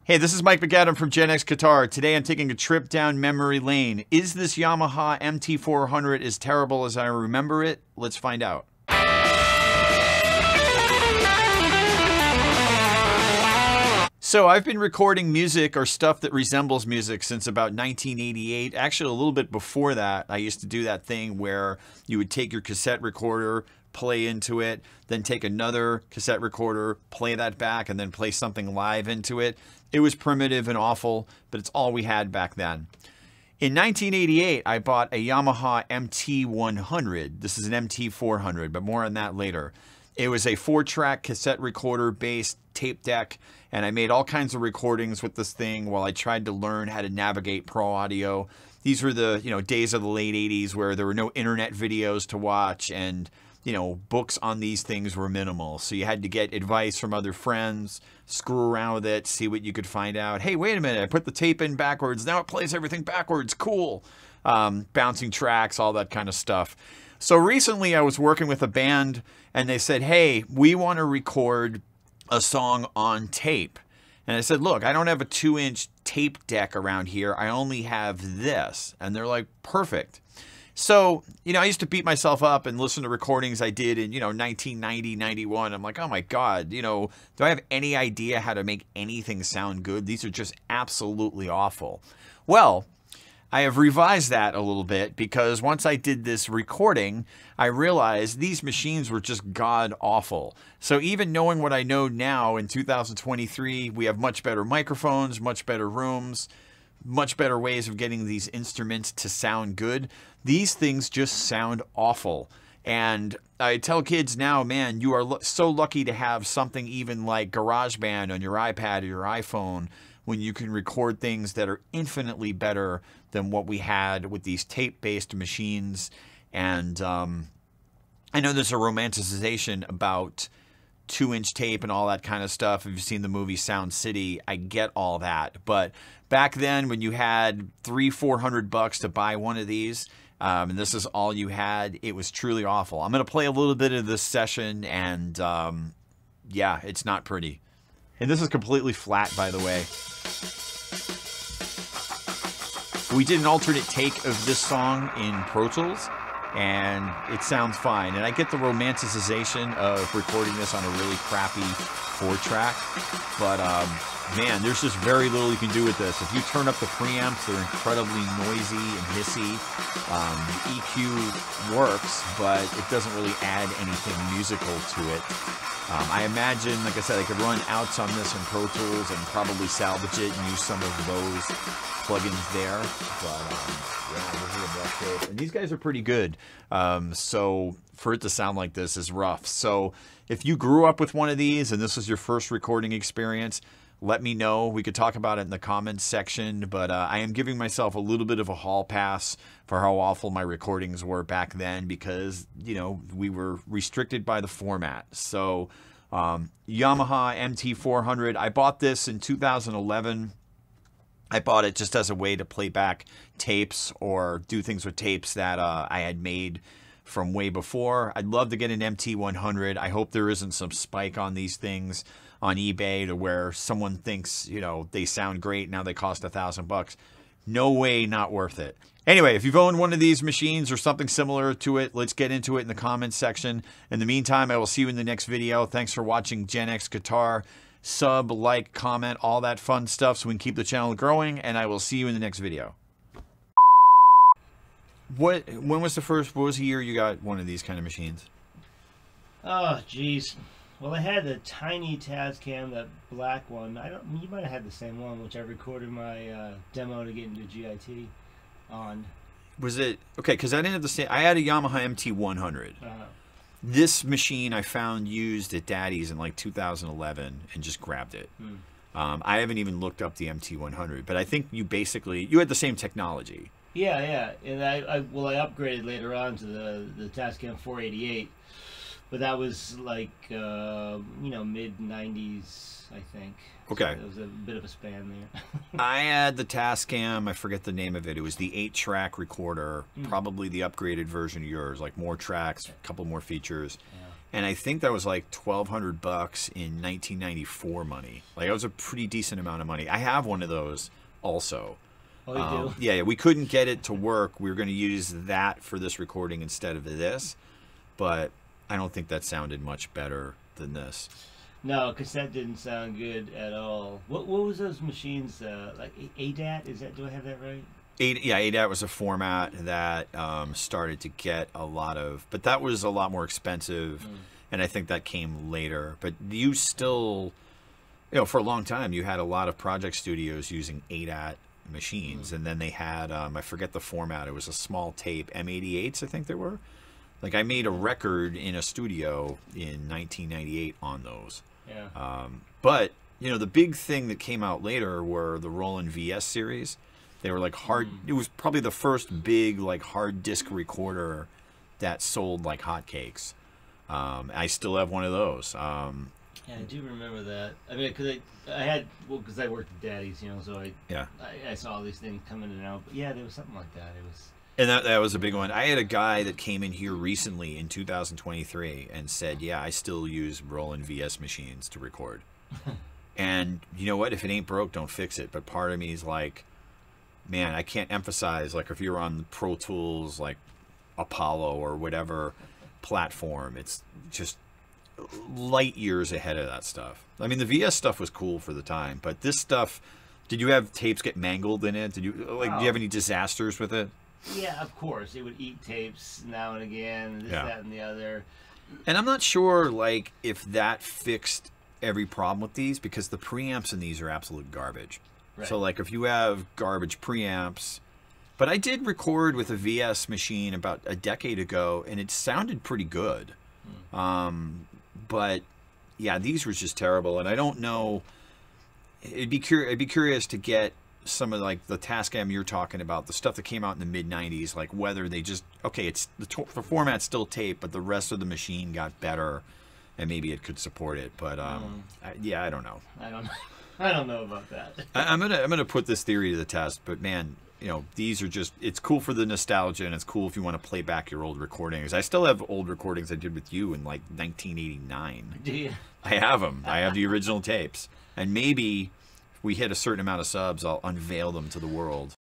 Hey, this is Mike McAdam from Gen X Guitar. Today I'm taking a trip down memory lane. Is this Yamaha MT-400 as terrible as I remember it? Let's find out. So I've been recording music or stuff that resembles music since about 1988. Actually, a little bit before that, I used to do that thing where you would take your cassette recorder, play into it, then take another cassette recorder, play that back, and then play something live into it. It was primitive and awful, but it's all we had back then. In 1988, I bought a Yamaha MT-100. This is an MT-400, but more on that later. It was a 4-track cassette recorder-based tape deck, and I made all kinds of recordings with this thing while I tried to learn how to navigate pro audio. These were the days of the late 80s where there were no internet videos to watch, and books on these things were minimal. So you had to get advice from other friends, screw around with it, see what you could find out. Hey, wait a minute, I put the tape in backwards. Now it plays everything backwards. Cool. Bouncing tracks, all that kind of stuff. So recently I was working with a band and they said, hey, we want to record a song on tape. And I said, look, I don't have a 2-inch tape deck around here. I only have this. And they're like, perfect. So, I used to beat myself up and listen to recordings I did in, 1990, 91. I'm like, oh my God, do I have any idea how to make anything sound good? These are just absolutely awful. Well, I have revised that a little bit because once I did this recording, I realized these machines were just god awful. So even knowing what I know now in 2023, we have much better microphones, much better rooms, much better ways of getting these instruments to sound good. These things just sound awful. And I tell kids now, man, you are so lucky to have something even like GarageBand on your iPad or your iPhone when you can record things that are infinitely better than what we had with these tape-based machines. And I know there's a romanticization about 2-inch tape and all that kind of stuff. If you've seen the movie Sound City, I get all that. But back then when you had $300-400 to buy one of these, and this is all you had, it was truly awful. I'm going to play a little bit of this session, and yeah, it's not pretty. And this is completely flat, by the way. We did an alternate take of this song in Pro Tools, and it sounds fine. And I get the romanticization of recording this on a really crappy 4-track, but man, there's just very little you can do with this. If you turn up the preamps, they're incredibly noisy and hissy. The EQ works, but it doesn't really add anything musical to it. I imagine, like I said, I could run outs on this in Pro Tools and probably salvage it and use some of those plugins there. But yeah, this is a rough tape. And these guys are pretty good. So for it to sound like this is rough. So if you grew up with one of these and this was your first recording experience, let me know. We could talk about it in the comments section, but I am giving myself a little bit of a hall pass for how awful my recordings were back then because, we were restricted by the format. So Yamaha MT-400, I bought this in 2011. I bought it just as a way to play back tapes or do things with tapes that I had made from way before. I'd love to get an MT-100. I hope there isn't some spike on these things on eBay to where someone thinks, they sound great, now they cost $1,000. No way, not worth it. Anyway, if you've owned one of these machines or something similar to it, let's get into it in the comments section. In the meantime, I will see you in the next video. Thanks for watching Gen X Guitar. Sub, like, comment, all that fun stuff so we can keep the channel growing, and I will see you in the next video. When was the year you got one of these kind of machines? Oh, geez. Well, I had the tiny Tascam, that black one. You might have had the same one, which I recorded my demo to get into GIT on. Was it okay? Because I didn't have the same. I had a Yamaha MT-100. This machine I found used at Daddy's in like 2011 and just grabbed it. I haven't even looked up the MT-100, but I think you had the same technology. Yeah, and I upgraded later on to the Tascam 488. But that was like, mid 90s, I think. Okay. So there was a bit of a span there. I had the Tascam, I forget the name of it. It was the 8-track recorder, probably the upgraded version of yours, like more tracks, a couple more features. And I think that was like $1,200 in 1994 money. Like, it was a pretty decent amount of money. I have one of those also. Oh, you do? Yeah, we couldn't get it to work. We were going to use that for this recording instead of this, but I don't think that sounded much better than this. No, cassette didn't sound good at all. What was those machines like? ADAT? Is that? Do I have that right? Yeah, ADAT was a format that started to get a lot of, but that was a lot more expensive, and I think that came later. But you still, for a long time, you had a lot of project studios using ADAT machines, and then they had, I forget the format, it was a small tape, M88s, I think they were. Like, I made a record in a studio in 1998 on those. Yeah. But, the big thing that came out later were the Roland VS series. They were like hard. It was probably the first big like hard disk recorder that sold like hotcakes. I still have one of those. Yeah, I do remember that. I mean, because I worked at Daddy's, so I saw all these things coming in and out. But yeah, there was something like that. It was. And that was a big one. I had a guy that came in here recently in 2023 and said, "Yeah, I still use Roland VS machines to record." And you know what? If it ain't broke, don't fix it. But part of me is like, man, I can't emphasize, like, if you're on Pro Tools, like Apollo or whatever platform, it's just light years ahead of that stuff. I mean, the VS stuff was cool for the time, but this stuff, did you have tapes get mangled in it? Do you have any disasters with it? Yeah, of course. It would eat tapes now and again, this, that, and the other. And I'm not sure, like, if that fixed every problem with these, because the preamps in these are absolute garbage. Right. So, like, if you have garbage preamps, but I did record with a VS machine about a decade ago, and it sounded pretty good. But yeah, these were just terrible, and I don't know. I'd be curious to get some of like the Tascam you're talking about, the stuff that came out in the mid '90s, like whether they just it's the format's still tape, but the rest of the machine got better, and maybe it could support it. But yeah, I don't know. I don't know about that. I'm gonna put this theory to the test, but man, these are just, it's cool for the nostalgia, and it's cool if you want to play back your old recordings. I still have old recordings I did with you in like 1989. Do you? I have them. I have the original tapes, and maybe if we hit a certain amount of subs, I'll unveil them to the world.